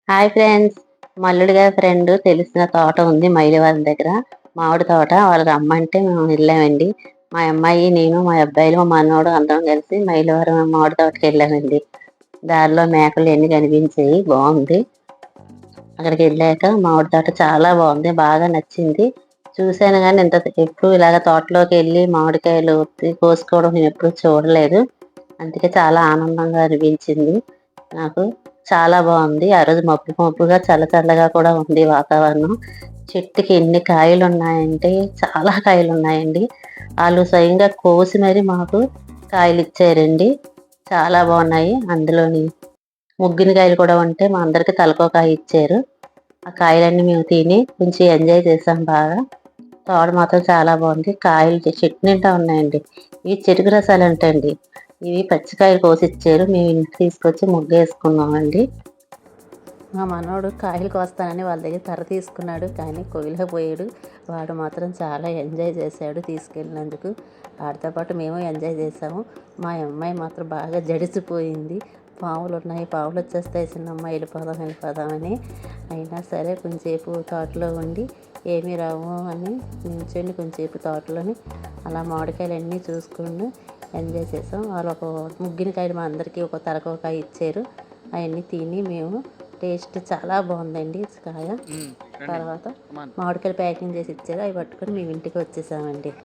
Hi friends. Malludi గారి friend తెలిసిన తోట ఉంది మైలవరం దగ్గర. మామిడి తోట. వాళ్ళు రమ్మంటే మేము వెళ్ళామండి. మా అమ్మాయి, నేను, మా అబ్బాయిలు, మా మనవడు అందరం కలిసి మైలవరం మామిడి తోటకి వెళ్ళామండి. దారిలో మేకలు ఎన్ని కనిపించాయి. బాగుంది. అక్కడికి వెళ్ళాక మామిడి తోట చాలా బాగుంది. బాగా నచ్చింది. చూశాను కానీ ఎప్పుడు ఇలాగ తోటలోకి వెళ్ళి మామిడికాయలు కోసుకోవడం నేను ఎప్పుడు చూడలేదు. అందుకే చాలా ఆనందంగా అనిపించింది నాకు. చాలా బాగుంది. ఆ రోజు మబ్బు మబ్బుగా చల్ల చల్లగా కూడా ఉంది వాతావరణం. చెట్టుకి ఎన్ని కాయలు ఉన్నాయంటే చాలా కాయలు ఉన్నాయండి. వాళ్ళు స్వయంగా కోసి మరి మాకు కాయలు ఇచ్చారండి. చాలా బాగున్నాయి. అందులోని ముగ్గిన కాయలు కూడా ఉంటే మా అందరికి తలకో కాయ ఇచ్చారు. ఆ కాయలన్నీ మేము తిని కొంచెం ఎంజాయ్ చేసాం బాగా. తోట మాత్రం చాలా బాగుంది. కాయలు చెట్టు నిండా ఉన్నాయండి. ఇవి చెరుకు రసాలు అంటండి. ఇవి పచ్చికాయలు కోసి ఇచ్చారు. మేము ఇంటికి తీసుకొచ్చి ముగ్గు వేసుకున్నామండి. మా మనవడు కాయలు కోస్తానని వాళ్ళ దగ్గర కర్ర తీసుకున్నాడు, కానీ కోయలేకపోయాడు. వాడు మాత్రం చాలా ఎంజాయ్ చేశాడు తీసుకెళ్ళినందుకు. వాడితో పాటు మేము ఎంజాయ్ చేసాము. మా అమ్మాయి మాత్రం బాగా జడిసిపోయింది. పాములు ఉన్నాయి, పాములు వచ్చేస్తాయి చిన్నమ్మ, వెళ్ళిపోదామని. అయినా సరే కొంచెంసేపు తోటలో ఉండి ఏమీ రావు అని నించొని కొంచెంసేపు తోటలోని అలా మామిడికాయలు అన్నీ చూసుకుని ఎంజాయ్ చేసాం. వాళ్ళు ఒక ముగ్గిన కాయలు మా అందరికీ ఒక తలకొకాయ ఇచ్చారు. అవన్నీ తిని మేము టేస్ట్ చాలా బాగుందండి కాయ. తర్వాత మామిడికాయలు ప్యాకింగ్ చేసి ఇచ్చారు. అవి పట్టుకొని మేము ఇంటికి వచ్చేసామండి.